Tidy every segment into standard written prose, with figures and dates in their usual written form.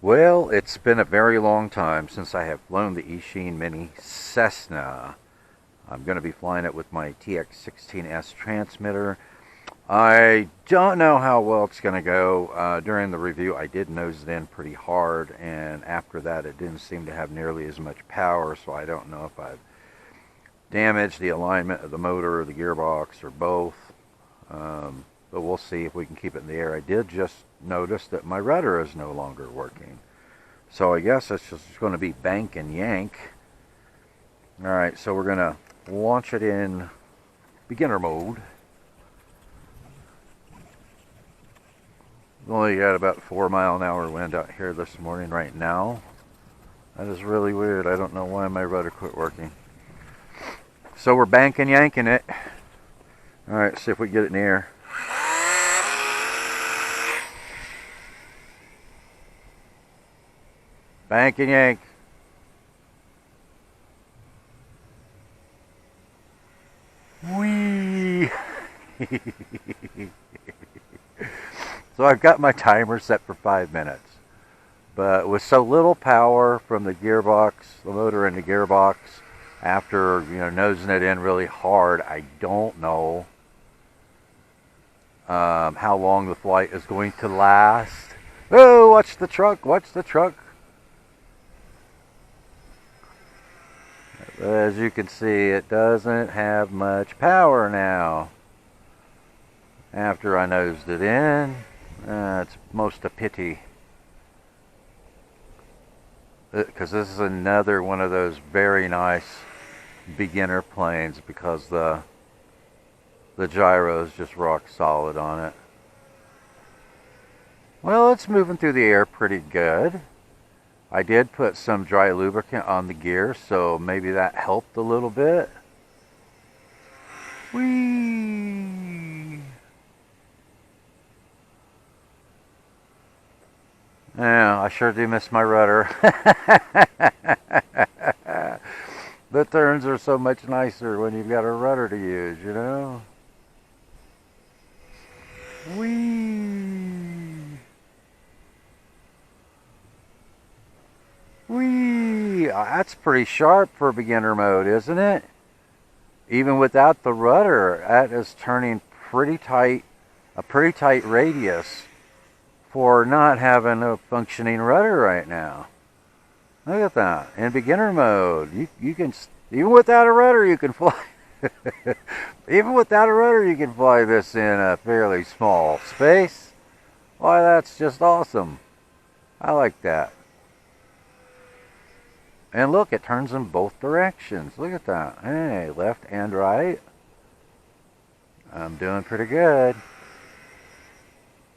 Well, it's been a very long time since I have flown the Eachine Mini Cessna. I'm going to be flying it with my TX16S transmitter. I don't know how well it's going to go. During the review, I did nose it in pretty hard, and after that, it didn't seem to have nearly as much power, so I don't know if I've damaged the alignment of the motor or the gearbox or both. But we'll see if we can keep it in the air. I did just notice that my rudder is no longer working. So I guess it's just going to be bank and yank. Alright, so we're going to launch it in beginner mode. We've only got about 4-mile-an-hour wind out here this morning right now. That is really weird. I don't know why my rudder quit working. So we're bank and yanking it. Alright, see if we can get it in the air. Bank and yank. Whee! So I've got my timer set for 5 minutes. But with so little power from the gearbox, the motor and the gearbox, after, nosing it in really hard, I don't know how long the flight is going to last. Oh, watch the truck, watch the truck. As you can see, it doesn't have much power now. After I nosed it in, it's most a pity. Because this is another one of those very nice beginner planes, because the gyro is just rock solid on it. Well, it's moving through the air pretty good. I did put some dry lubricant on the gear, so maybe that helped a little bit. Whee! Yeah, I sure do miss my rudder. The turns are so much nicer when you've got a rudder to use, Whee! Whee! That's pretty sharp for beginner mode, isn't it? Even without the rudder, that is turning pretty tight, a pretty tight radius for not having a functioning rudder right now. Look at that. In beginner mode, you can, even without a rudder, you can fly. Even without a rudder, you can fly this in a fairly small space. Why, that's just awesome. I like that. And look, it turns in both directions. Look at that. Hey, left and right. I'm doing pretty good.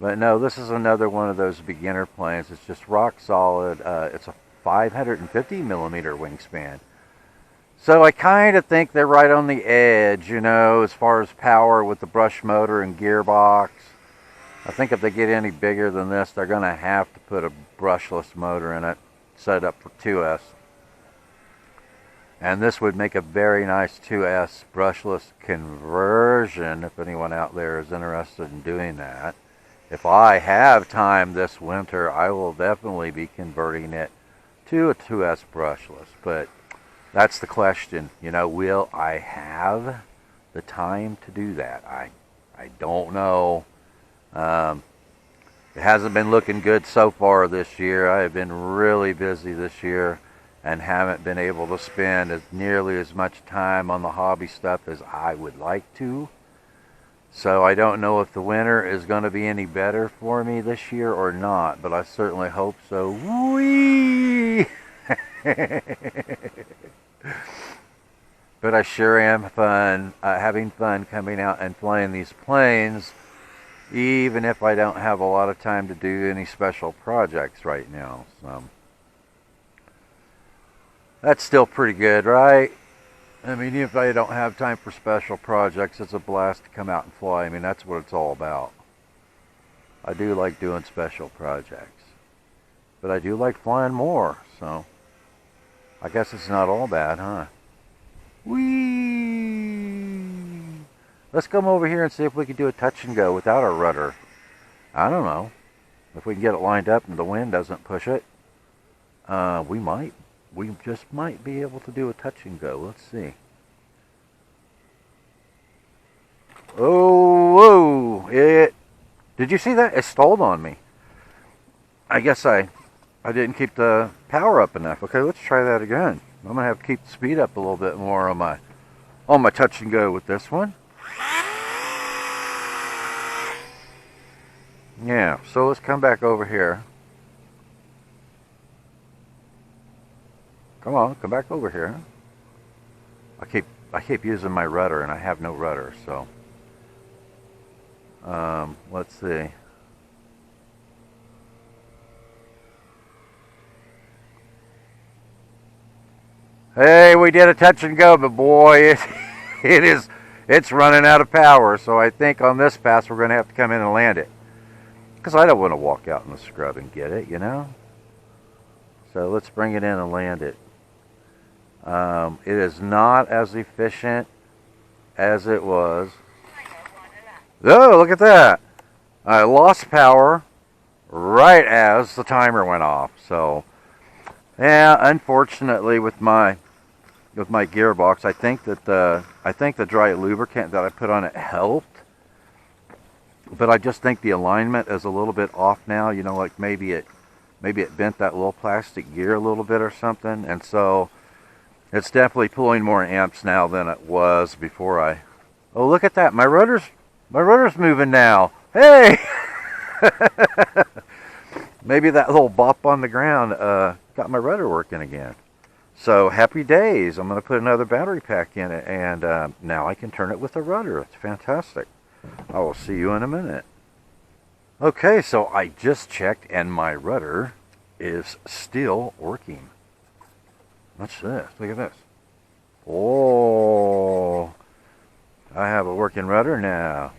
But no, this is another one of those beginner planes. It's just rock solid. It's a 550mm wingspan. So I kind of think they're right on the edge, as far as power with the brush motor and gearbox. I think if they get any bigger than this, they're going to have to put a brushless motor in it, set up for 2S. And this would make a very nice 2S brushless conversion if anyone out there is interested in doing that. If I have time this winter, I will definitely be converting it to a 2S brushless. But that's the question. Will I have the time to do that? I don't know. It hasn't been looking good so far this year. I have been really busy this year and haven't been able to spend nearly as much time on the hobby stuff as I would like to. So I don't know if the winter is going to be any better for me this year or not, but I certainly hope so. Whee! But I sure am having fun coming out and flying these planes, even if I don't have a lot of time to do any special projects right now. So that's still pretty good, right? I mean, if I don't have time for special projects, it's a blast to come out and fly. I mean, that's what it's all about. I do like doing special projects, but I do like flying more, so I guess it's not all bad, huh? Whee! Let's come over here and see if we can do a touch and go without a rudder. I don't know. If we can get it lined up and the wind doesn't push it, we just might be able to do a touch and go. Let's see. Oh, whoa! Did you see that? It stalled on me. I guess I didn't keep the power up enough. Okay, let's try that again. I'm gonna have to keep the speed up a little bit more on my touch and go with this one. Yeah, so let's come back over here. Come on, come back over here. I keep using my rudder and I have no rudder, so let's see. Hey, we did a touch and go, but boy, it's running out of power. So I think on this pass we're going to have to come in and land it, because I don't want to walk out in the scrub and get it, you know. So let's bring it in and land it. It is not as efficient as it was. Oh, look at that! I lost power right as the timer went off. So yeah, unfortunately, with my gearbox, I think the dry lubricant that I put on it helped, but I just think the alignment is a little bit off now. You know, like maybe it bent that little plastic gear a little bit or something, and so it's definitely pulling more amps now than it was before I. Oh, look at that! My rudder's moving now. Hey! Maybe that little bop on the ground got my rudder working again. So happy days. I'm going to put another battery pack in it, and now I can turn it with a rudder. It's fantastic. I will see you in a minute. Okay, so I just checked and my rudder is still working. What's this? Look at this. Oh, I have a working rudder now.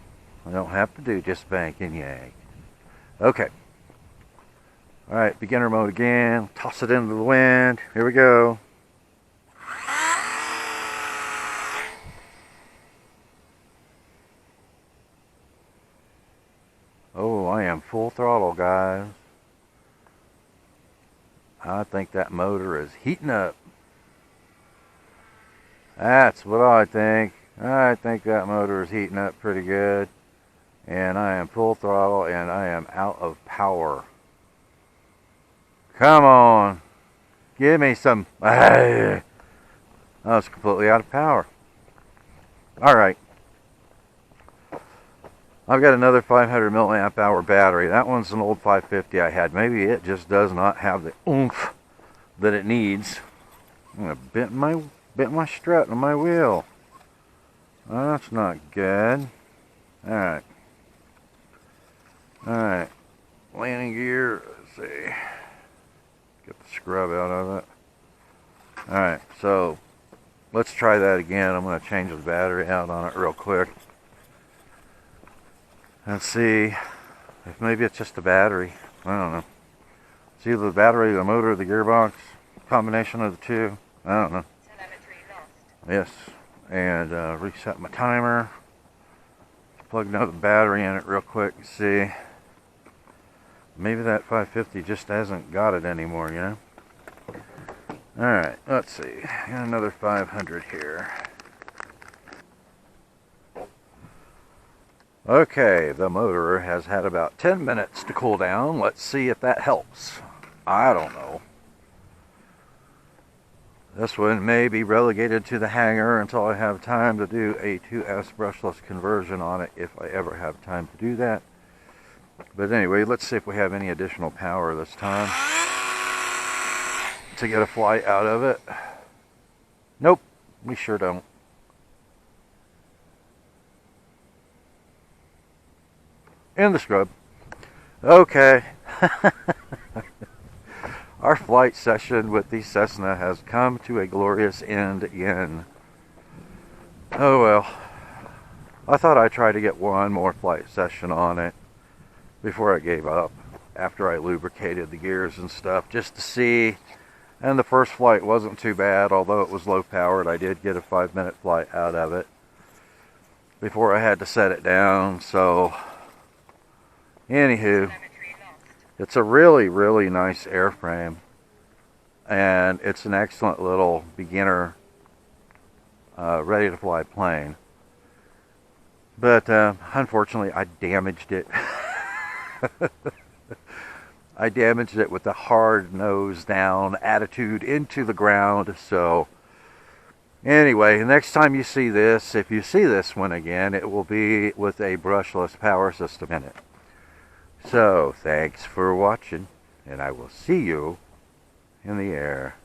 I don't have to do just bank and yank. Okay. Alright, beginner mode again. Toss it into the wind. Here we go. Oh, I am full throttle, guys. I think that motor is heating up. That's what I think. I think that motor is heating up pretty good. And I am full throttle and I am out of power. Come on. Give me some. I was completely out of power. Alright. I've got another 500 milliamp hour battery. That one's an old 550 I had. Maybe it just does not have the oomph that it needs. I'm going to bent my strut on my wheel. That's not good. Alright. Alright. Landing gear. Let's see. Get the scrub out of it. Alright, so let's try that again. I'm going to change the battery out on it real quick. Let's see if maybe it's just the battery. I don't know. It's either the battery, the motor, the gearbox, combination of the two. I don't know. Yes, and reset my timer. Plug another battery in it real quick and see. Maybe that 550 just hasn't got it anymore, you know? Alright, let's see. Got another 500 here. Okay, the motor has had about 10 minutes to cool down. Let's see if that helps. I don't know. This one may be relegated to the hangar until I have time to do a 2S brushless conversion on it, if I ever have time to do that. But anyway, let's see if we have any additional power this time to get a flight out of it. Nope, we sure don't. In the scrub. Okay. Our flight session with the Cessna has come to a glorious end again. Oh well. I thought I'd try to get one more flight session on it before I gave up, after I lubricated the gears and stuff, just to see. And the first flight wasn't too bad, although it was low powered. I did get a 5-minute flight out of it before I had to set it down. So anywho, It's a really, really nice airframe, and it's an excellent little beginner ready to fly plane. But unfortunately, I damaged it. I damaged it with the hard nose down attitude into the ground. So anyway, next time you see this, if you see this one again, it will be with a brushless power system in it. So thanks for watching, and I will see you in the air.